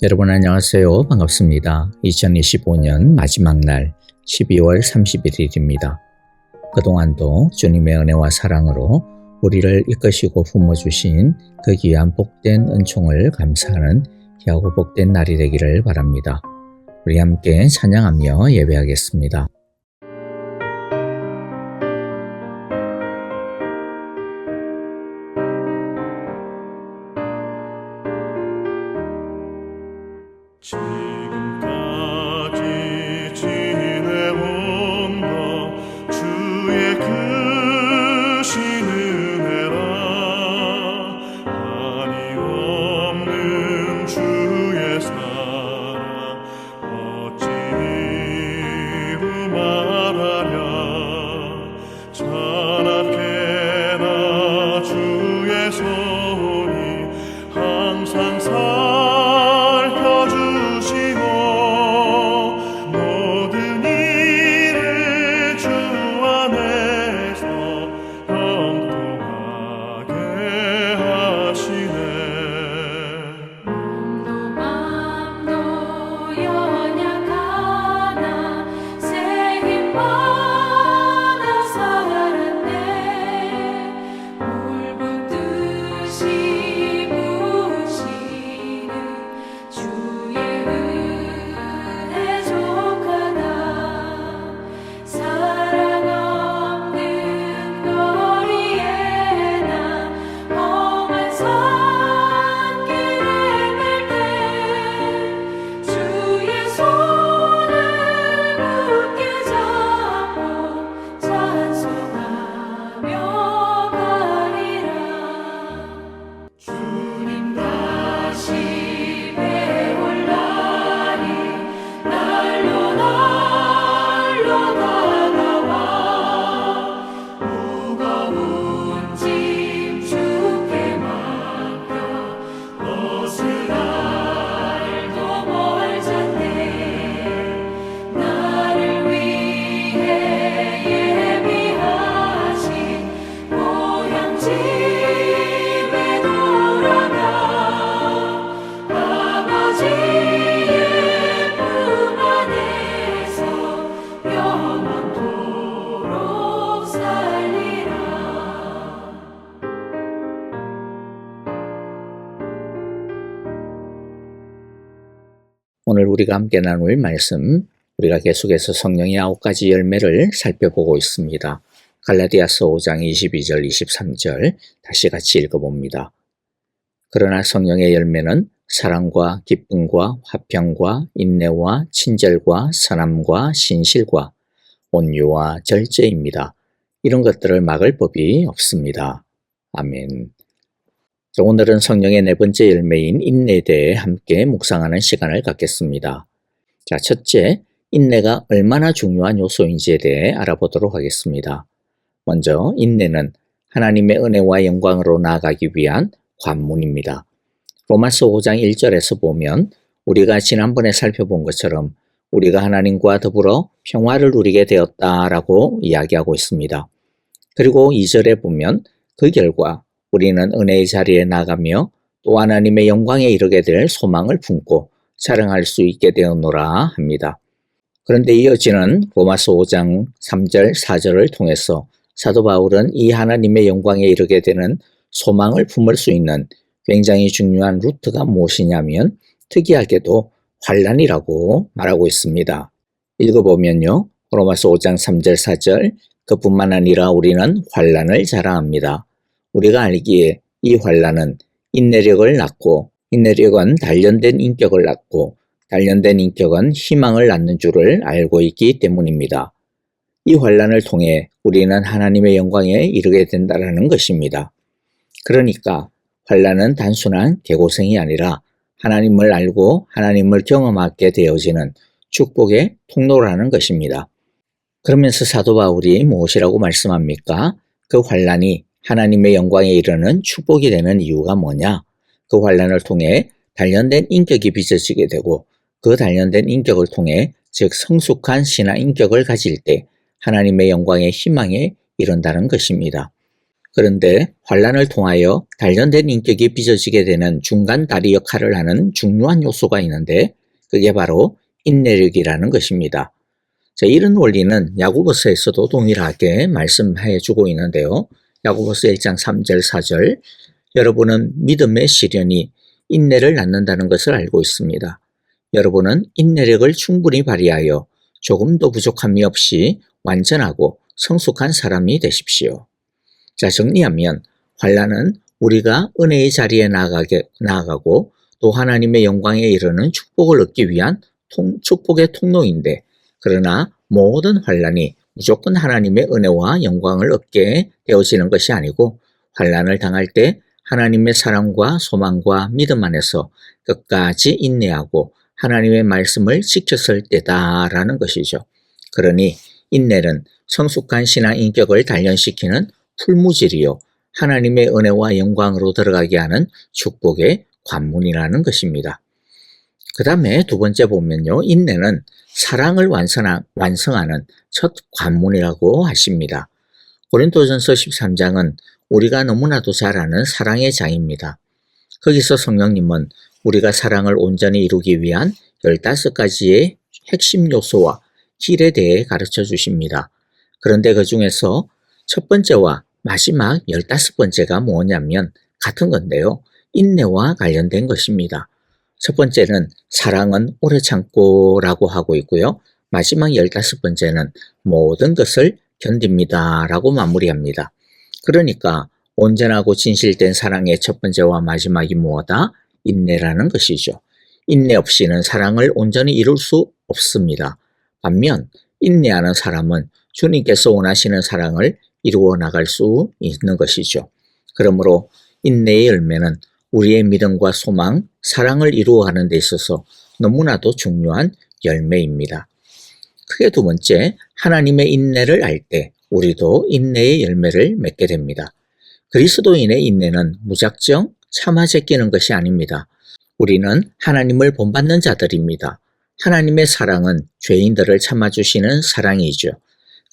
여러분 안녕하세요. 반갑습니다. 2025년 마지막 날 12월 31일입니다. 그동안도 주님의 은혜와 사랑으로 우리를 이끄시고 품어주신 그 귀한 복된 은총을 감사하는 귀하고 복된 날이 되기를 바랍니다. 우리 함께 찬양하며 예배하겠습니다. 지금까지 지내온 것 주의 크신 은혜라. 한이 없는 주의 사랑 어찌 이루 말하랴. 찬악해나 주의 손이 항상 오늘 우리가 함께 나눌 말씀, 우리가 계속해서 성령의 9가지 열매를 살펴보고 있습니다. 갈라디아서 5장 22절 23절 다시 같이 읽어봅니다. 그러나 성령의 열매는 사랑과 기쁨과 화평과 인내와 친절과 선함과 신실과 온유와 절제입니다. 이런 것들을 막을 법이 없습니다. 아멘. 오늘은 성령의 네 번째 열매인 인내에 대해 함께 묵상하는 시간을 갖겠습니다. 자, 첫째, 인내가 얼마나 중요한 요소인지에 대해 알아보도록 하겠습니다. 먼저 인내는 하나님의 은혜와 영광으로 나아가기 위한 관문입니다. 로마서 5장 1절에서 보면 우리가 지난번에 살펴본 것처럼 우리가 하나님과 더불어 평화를 누리게 되었다라고 이야기하고 있습니다. 그리고 2절에 보면 그 결과 우리는 은혜의 자리에 나가며 또 하나님의 영광에 이르게 될 소망을 품고 자랑할 수 있게 되었노라 합니다. 그런데 이어지는 로마서 5장 3절 4절을 통해서 사도 바울은 이 하나님의 영광에 이르게 되는 소망을 품을 수 있는 굉장히 중요한 루트가 무엇이냐면 특이하게도 환난이라고 말하고 있습니다. 읽어보면요. 로마서 5장 3절 4절 그뿐만 아니라 우리는 환난을 자랑합니다. 우리가 알기에 이 환난은 인내력을 낳고 인내력은 단련된 인격을 낳고 단련된 인격은 희망을 낳는 줄을 알고 있기 때문입니다. 이 환난을 통해 우리는 하나님의 영광에 이르게 된다는 것입니다. 그러니까 환난은 단순한 개고생이 아니라 하나님을 알고 하나님을 경험하게 되어지는 축복의 통로라는 것입니다. 그러면서 사도 바울이 무엇이라고 말씀합니까? 그 환난이 하나님의 영광에 이르는 축복이 되는 이유가 뭐냐? 그 환난을 통해 단련된 인격이 빚어지게 되고 그 단련된 인격을 통해 즉 성숙한 신앙 인격을 가질 때 하나님의 영광의 희망에 이른다는 것입니다. 그런데 환란을 통하여 단련된 인격이 빚어지게 되는 중간 다리 역할을 하는 중요한 요소가 있는데 그게 바로 인내력이라는 것입니다. 자, 이런 원리는 야고보서에서도 동일하게 말씀해 주고 있는데요. 야고보서 1장 3절 4절 여러분은 믿음의 시련이 인내를 낳는다는 것을 알고 있습니다. 여러분은 인내력을 충분히 발휘하여 조금도 부족함이 없이 완전하고 성숙한 사람이 되십시오. 자, 정리하면 환란은 우리가 은혜의 자리에 나아가고 또 하나님의 영광에 이르는 축복을 얻기 위한 축복의 통로인데 그러나 모든 환란이 무조건 하나님의 은혜와 영광을 얻게 되어지는 것이 아니고 환란을 당할 때 하나님의 사랑과 소망과 믿음 안에서 끝까지 인내하고 하나님의 말씀을 지켰을 때다라는 것이죠. 그러니 인내는 성숙한 신앙 인격을 단련시키는 풀무질이요 하나님의 은혜와 영광으로 들어가게 하는 축복의 관문이라는 것입니다. 그 다음에 두 번째 보면요. 인내는 사랑을 완성하는 첫 관문이라고 하십니다. 고린도전서 13장은 우리가 너무나도 잘 아는 사랑의 장입니다. 거기서 성령님은 우리가 사랑을 온전히 이루기 위한 15가지의 핵심 요소와 길에 대해 가르쳐 주십니다. 그런데 그 중에서 첫 번째와 마지막 15번째가 뭐냐면 같은 건데요. 인내와 관련된 것입니다. 첫 번째는 사랑은 오래 참고라고 하고 있고요. 마지막 15번째는 모든 것을 견딥니다 라고 마무리합니다. 그러니까 온전하고 진실된 사랑의 첫 번째와 마지막이 뭐다? 인내라는 것이죠. 인내 없이는 사랑을 온전히 이룰 수 없습니다. 반면 인내하는 사람은 주님께서 원하시는 사랑을 이루어 나갈 수 있는 것이죠. 그러므로 인내의 열매는 우리의 믿음과 소망, 사랑을 이루어가는 데 있어서 너무나도 중요한 열매입니다. 크게 두 번째, 하나님의 인내를 알 때 우리도 인내의 열매를 맺게 됩니다. 그리스도인의 인내는 무작정 참아 제끼는 것이 아닙니다. 우리는 하나님을 본받는 자들입니다. 하나님의 사랑은 죄인들을 참아주시는 사랑이죠.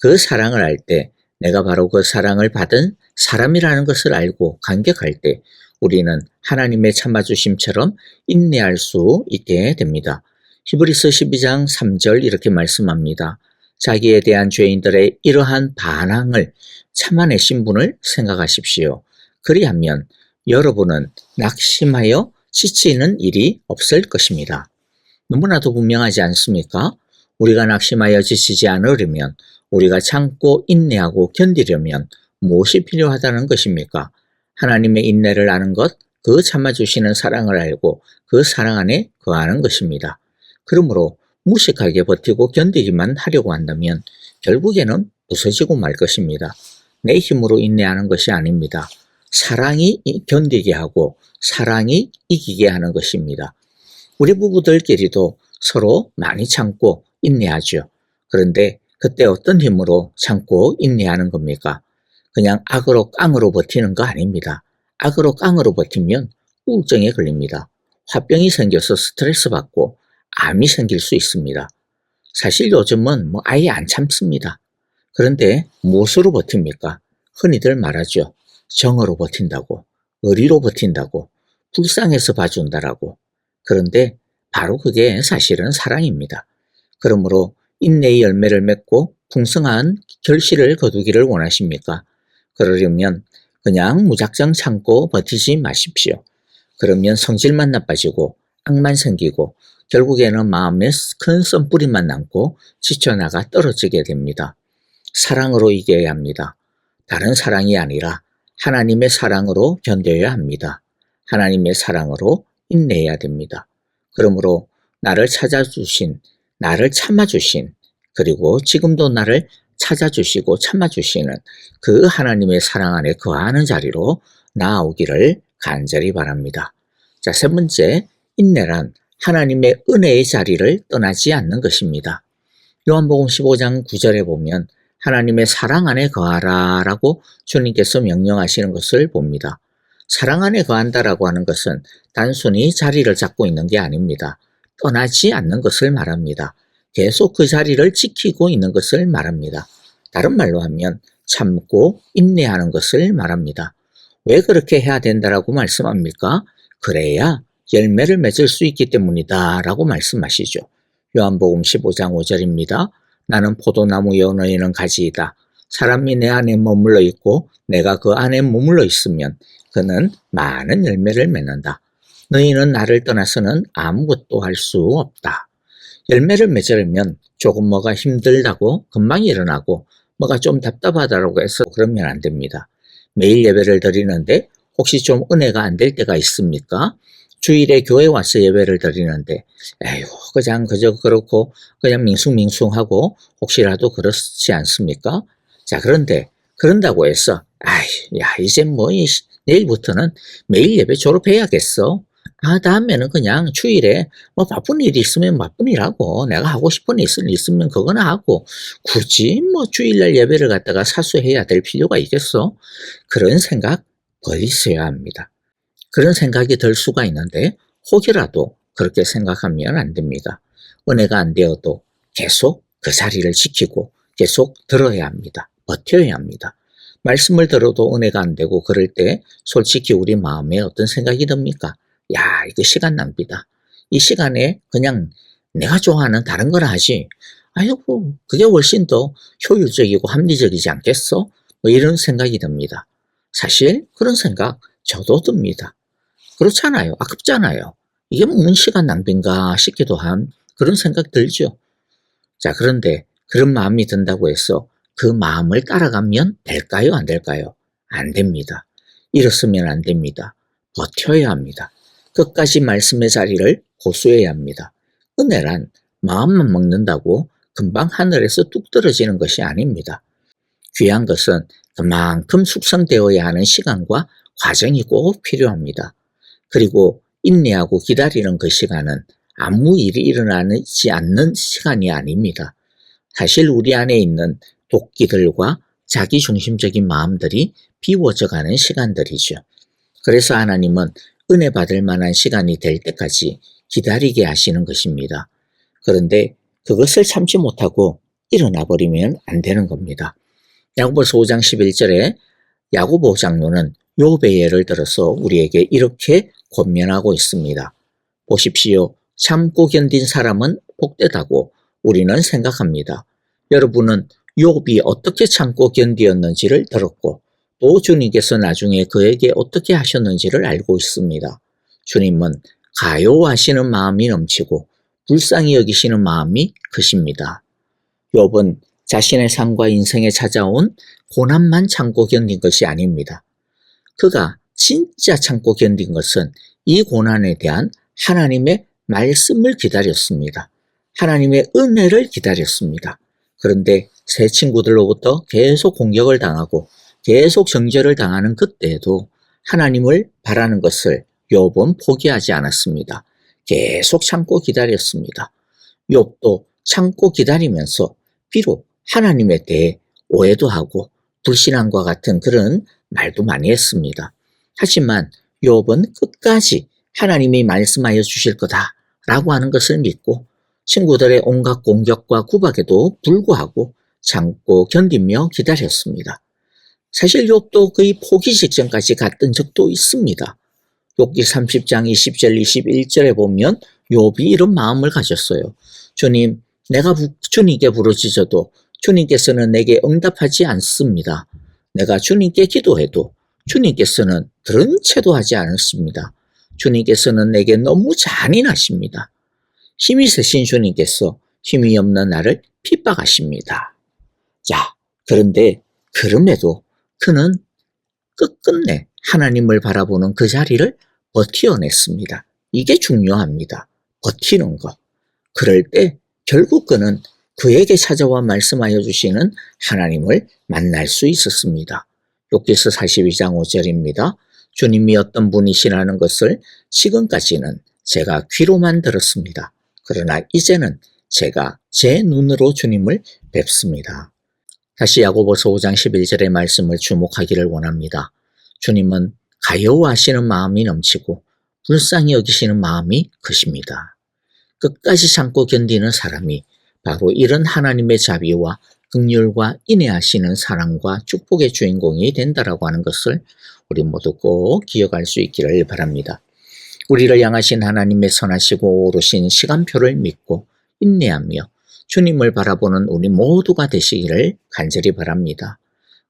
그 사랑을 알 때 내가 바로 그 사랑을 받은 사람이라는 것을 알고 감격할 때 우리는 하나님의 참아주심처럼 인내할 수 있게 됩니다. 히브리서 12장 3절 이렇게 말씀합니다. 자기에 대한 죄인들의 이러한 반항을 참아내신 분을 생각하십시오. 그리하면 여러분은 낙심하여 지치는 일이 없을 것입니다. 너무나도 분명하지 않습니까? 우리가 낙심하여 지치지 않으려면 우리가 참고 인내하고 견디려면 무엇이 필요하다는 것입니까? 하나님의 인내를 아는 것, 그 참아주시는 사랑을 알고 그 사랑 안에 거하는 것입니다. 그러므로 무식하게 버티고 견디기만 하려고 한다면 결국에는 부서지고 말 것입니다. 내 힘으로 인내하는 것이 아닙니다. 사랑이 견디게 하고 사랑이 이기게 하는 것입니다. 우리 부부들끼리도 서로 많이 참고 인내하죠. 그런데 그때 어떤 힘으로 참고 인내하는 겁니까? 그냥 악으로 깡으로 버티는 거 아닙니다. 악으로 깡으로 버티면 우울증에 걸립니다. 화병이 생겨서 스트레스 받고 암이 생길 수 있습니다. 사실 요즘은 아예 안 참습니다. 그런데 무엇으로 버팁니까? 흔히들 말하죠. 정으로 버틴다고, 의리로 버틴다고, 불쌍해서 봐준다라고. 그런데 바로 그게 사실은 사랑입니다. 그러므로 인내의 열매를 맺고 풍성한 결실을 거두기를 원하십니까? 그러려면 그냥 무작정 참고 버티지 마십시오. 그러면 성질만 나빠지고 악만 생기고 결국에는 마음에 큰 썬뿌리만 남고 지쳐나가 떨어지게 됩니다. 사랑으로 이겨야 합니다. 다른 사랑이 아니라 하나님의 사랑으로 견뎌야 합니다. 하나님의 사랑으로 인내해야 됩니다. 그러므로 나를 찾아주신, 나를 참아주신, 그리고 지금도 나를 찾아주시고 참아주시는 그 하나님의 사랑 안에 거하는 자리로 나아오기를 간절히 바랍니다. 자, 세 번째, 인내란 하나님의 은혜의 자리를 떠나지 않는 것입니다. 요한복음 15장 9절에 보면 하나님의 사랑 안에 거하라 라고 주님께서 명령하시는 것을 봅니다. 사랑 안에 거한다라고 하는 것은 단순히 자리를 잡고 있는 게 아닙니다. 떠나지 않는 것을 말합니다. 계속 그 자리를 지키고 있는 것을 말합니다. 다른 말로 하면 참고 인내하는 것을 말합니다. 왜 그렇게 해야 된다라고 말씀합니까? 그래야 열매를 맺을 수 있기 때문이다 라고 말씀하시죠. 요한복음 15장 5절입니다. 나는 포도나무여 너희는 가지이다. 사람이 내 안에 머물러 있고 내가 그 안에 머물러 있으면 그는 많은 열매를 맺는다. 너희는 나를 떠나서는 아무것도 할 수 없다. 열매를 맺으려면 조금 뭐가 힘들다고 금방 일어나고 뭐가 좀 답답하다고 해서 그러면 안 됩니다. 매일 예배를 드리는데 혹시 좀 은혜가 안 될 때가 있습니까? 주일에 교회 와서 예배를 드리는데 에휴 그냥 그저 그렇고 그냥 밍숭밍숭하고 혹시라도 그렇지 않습니까? 자 그런데 그런다고 해서 야 이제 뭐 내일부터는 매일 예배 졸업해야겠어. 다음에는 그냥 주일에 뭐 바쁜 일이 있으면 바쁜 일하고 내가 하고 싶은 일 있으면 그거나 하고 굳이 뭐 주일날 예배를 갖다가 사수해야 될 필요가 있겠어? 그런 생각 버리셔야 합니다. 그런 생각이 들 수가 있는데 혹이라도 그렇게 생각하면 안 됩니다. 은혜가 안 되어도 계속 그 자리를 지키고 계속 들어야 합니다. 버텨야 합니다. 말씀을 들어도 은혜가 안 되고 그럴 때 솔직히 우리 마음에 어떤 생각이 듭니까? 야, 이거 시간 낭비다. 이 시간에 그냥 내가 좋아하는 다른 걸 하지. 아이고, 그게 훨씬 더 효율적이고 합리적이지 않겠어? 뭐 이런 생각이 듭니다. 사실 그런 생각 저도 듭니다. 그렇잖아요. 아깝잖아요. 이게 무슨 시간 낭비인가 싶기도 한 그런 생각 들죠. 자, 그런데 그런 마음이 든다고 해서 그 마음을 따라가면 될까요? 안 될까요? 안 됩니다. 이렇으면 안 됩니다. 버텨야 합니다. 끝까지 말씀의 자리를 고수해야 합니다. 은혜란 마음만 먹는다고 금방 하늘에서 뚝 떨어지는 것이 아닙니다. 귀한 것은 그만큼 숙성되어야 하는 시간과 과정이 꼭 필요합니다. 그리고 인내하고 기다리는 그 시간은 아무 일이 일어나지 않는 시간이 아닙니다. 사실 우리 안에 있는 도끼들과 자기중심적인 마음들이 비워져가는 시간들이죠. 그래서 하나님은 은혜 받을 만한 시간이 될 때까지 기다리게 하시는 것입니다. 그런데 그것을 참지 못하고 일어나 버리면 안 되는 겁니다. 야고보서 5장 11절에 야고보 장로는 욥의 예를 들어서 우리에게 이렇게 권면하고 있습니다. 보십시오. 참고 견딘 사람은 복되다고 우리는 생각합니다. 여러분은 욥이 어떻게 참고 견디었는지를 들었고 또 주님께서 나중에 그에게 어떻게 하셨는지를 알고 있습니다. 주님은 가요하시는 마음이 넘치고 불쌍히 여기시는 마음이 크십니다. 욥은 자신의 삶과 인생에 찾아온 고난만 참고 견딘 것이 아닙니다. 그가 진짜 참고 견딘 것은 이 고난에 대한 하나님의 말씀을 기다렸습니다. 하나님의 은혜를 기다렸습니다. 그런데 새 친구들로부터 계속 공격을 당하고 계속 정죄를 당하는 그때에도 하나님을 바라는 것을 욥은 포기하지 않았습니다. 계속 참고 기다렸습니다. 욥도 참고 기다리면서 비록 하나님에 대해 오해도 하고 불신앙과 같은 그런 말도 많이 했습니다. 하지만 욥은 끝까지 하나님이 말씀하여 주실 거다라고 하는 것을 믿고 친구들의 온갖 공격과 구박에도 불구하고 참고 견디며 기다렸습니다. 사실 욥도 거의 포기 직전까지 갔던 적도 있습니다. 욥기 30장 20절 21절에 보면 욥이 이런 마음을 가졌어요. 주님, 내가 주님께 부르짖어도 주님께서는 내게 응답하지 않습니다. 내가 주님께 기도해도 주님께서는 들은 채도 하지 않습니다. 주님께서는 내게 너무 잔인하십니다. 힘이 세신 주님께서 힘이 없는 나를 핍박하십니다. 자, 그런데 그럼에도 그는 끝끝내 하나님을 바라보는 그 자리를 버텨냈습니다. 이게 중요합니다. 버티는 것. 그럴 때 결국 그는 그에게 찾아와 말씀하여 주시는 하나님을 만날 수 있었습니다. 욥기서 42장 5절입니다. 주님이 어떤 분이시라는 것을 지금까지는 제가 귀로만 들었습니다. 그러나 이제는 제가 제 눈으로 주님을 뵙습니다. 다시 야고보서 5장 11절의 말씀을 주목하기를 원합니다. 주님은 가여워하시는 마음이 넘치고 불쌍히 여기시는 마음이 크십니다. 끝까지 참고 견디는 사람이 바로 이런 하나님의 자비와 긍휼과 인내하시는 사랑과 축복의 주인공이 된다라고 하는 것을 우리 모두 꼭 기억할 수 있기를 바랍니다. 우리를 향하신 하나님의 선하시고 오르신 시간표를 믿고 인내하며 주님을 바라보는 우리 모두가 되시기를 간절히 바랍니다.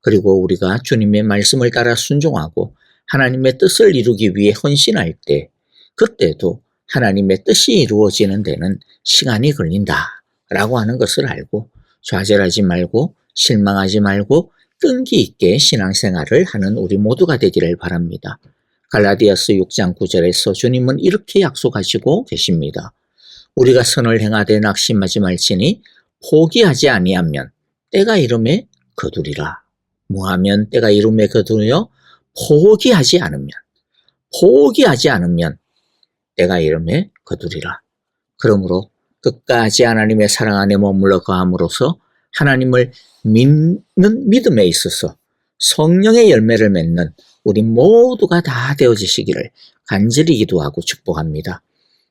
그리고 우리가 주님의 말씀을 따라 순종하고 하나님의 뜻을 이루기 위해 헌신할 때 그때도 하나님의 뜻이 이루어지는 데는 시간이 걸린다라고 하는 것을 알고 좌절하지 말고 실망하지 말고 끈기 있게 신앙생활을 하는 우리 모두가 되기를 바랍니다. 갈라디아서 6장 9절에서 주님은 이렇게 약속하시고 계십니다. 우리가 선을 행하되 낙심하지 말지니 포기하지 아니하면 때가 이름에 거두리라. 뭐하면 때가 이름에 거두려? 포기하지 않으면 때가 이름에 거두리라. 그러므로 끝까지 하나님의 사랑 안에 머물러 거함으로써 하나님을 믿는 믿음에 있어서 성령의 열매를 맺는 우리 모두가 다 되어지시기를 간절히 기도하고 축복합니다.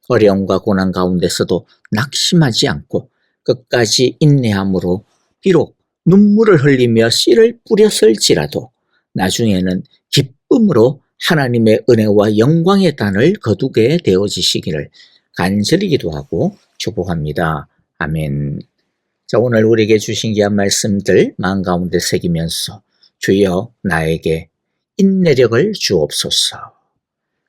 어려움과 고난 가운데서도 낙심하지 않고 끝까지 인내함으로 비록 눈물을 흘리며 씨를 뿌렸을지라도 나중에는 기쁨으로 하나님의 은혜와 영광의 단을 거두게 되어지시기를 간절히 기도하고 축복합니다. 아멘. 자, 오늘 우리에게 주신 귀한 말씀들 마음 가운데 새기면서 주여 나에게 인내력을 주옵소서.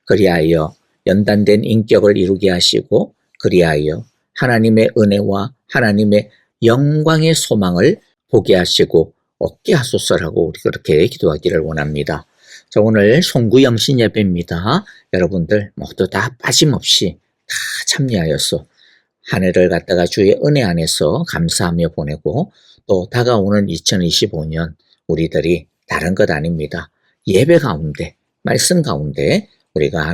그리하여 연단된 인격을 이루게 하시고 그리하여 하나님의 은혜와 하나님의 영광의 소망을 보게 하시고 얻게 하소서라고 우리 그렇게 기도하기를 원합니다. 자, 오늘 송구영신 예배입니다. 여러분들 모두 다 빠짐없이 다 참여하여서 한 해를 갖다가 주의 은혜 안에서 감사하며 보내고 또 다가오는 2025년 우리들이 다른 것 아닙니다. 예배 가운데 말씀 가운데 우리가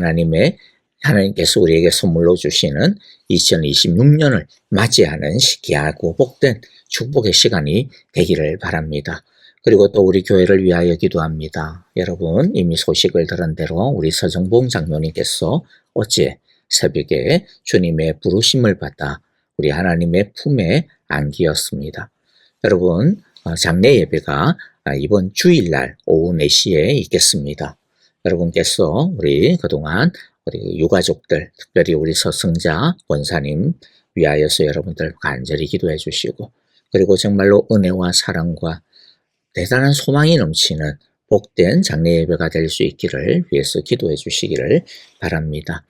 하나님께서 우리에게 선물로 주시는 2026년을 맞이하는 귀하고 복된 축복의 시간이 되기를 바랍니다. 그리고 또 우리 교회를 위하여 기도합니다. 여러분 이미 소식을 들은 대로 우리 서정봉 장로님께서 어제 새벽에 주님의 부르심을 받아 우리 하나님의 품에 안기었습니다. 여러분 장례 예배가 이번 주일날 오후 4시에 있겠습니다. 여러분께서 우리 그동안 우리 유가족들 특별히 우리 서승자 권사님 위하여서 여러분들 간절히 기도해 주시고 그리고 정말로 은혜와 사랑과 대단한 소망이 넘치는 복된 장례 예배가 될 수 있기를 위해서 기도해 주시기를 바랍니다.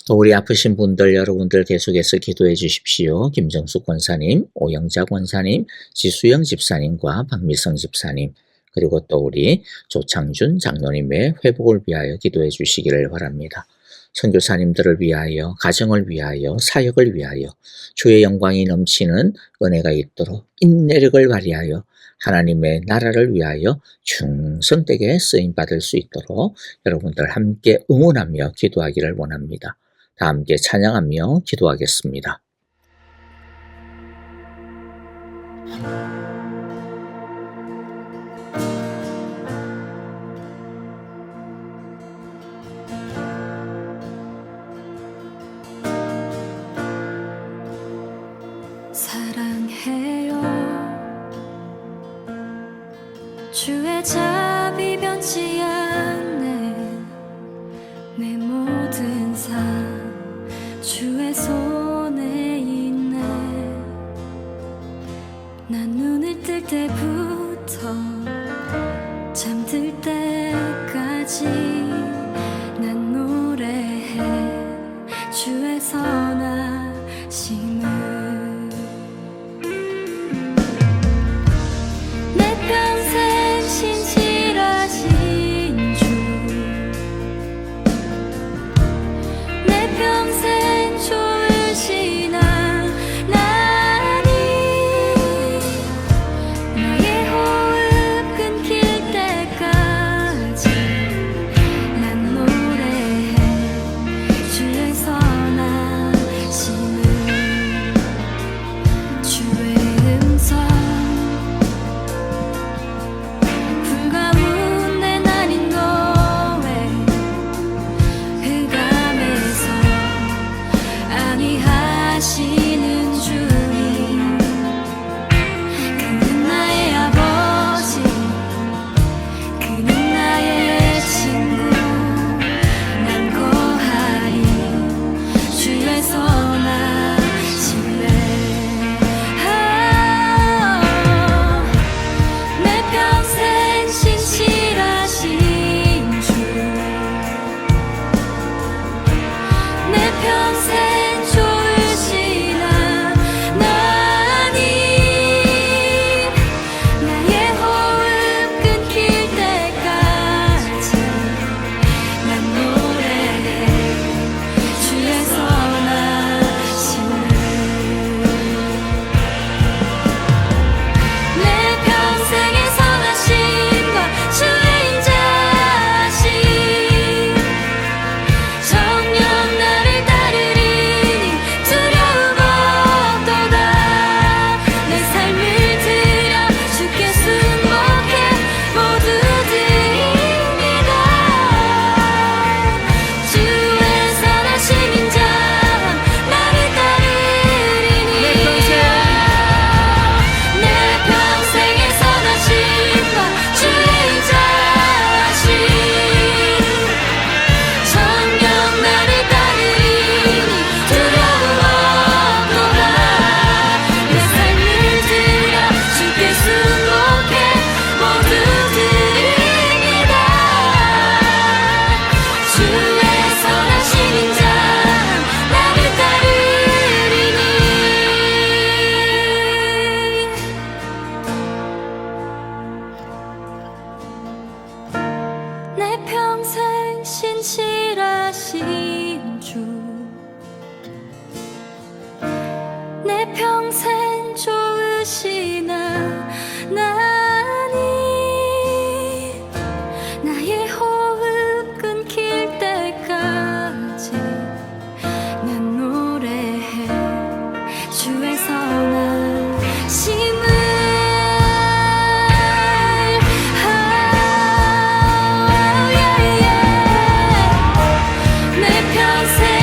또 우리 아프신 분들 여러분들 계속해서 기도해 주십시오. 김정숙 권사님, 오영자 권사님, 지수영 집사님과 박미성 집사님 그리고 또 우리 조창준 장로님의 회복을 위하여 기도해 주시기를 바랍니다. 선교사님들을 위하여, 가정을 위하여, 사역을 위하여 주의 영광이 넘치는 은혜가 있도록 인내력을 발휘하여 하나님의 나라를 위하여 충성되게 쓰임받을 수 있도록 여러분들 함께 응원하며 기도하기를 원합니다. 다 함께 찬양하며 기도하겠습니다. 사랑해요 주의 자비 변치 않는 내 모든 삶 주의 손에 있네 난 눈을 뜰 때부터 잠들 때까지 난 노래해 주의 선하심을 주의 선하심을 평생 좋으신 하나님 나의 호흡 끊길 때까지 난 노래해 주의 선하심을 내 평생의 선하심과 주의 인자하심 정녕 나를 따르리니 두려움 없도다 내 삶을 들여 주께 순복해 모두 드립니다 주의 선하심 인자함 나를 따르리니 내 평생의 선하심과 주의 인자하심 정녕 나를 따르리니 두려움 없도다 내 삶을 들여 주께 순복해 모두 드립니다 주의 선하심 인자함 나를 따르리니 내 평생 신실하신 주 내 평생 좋으신 하나님 나의 호흡 끊길 때까지 난 노래해 주의 선하심을 내 평생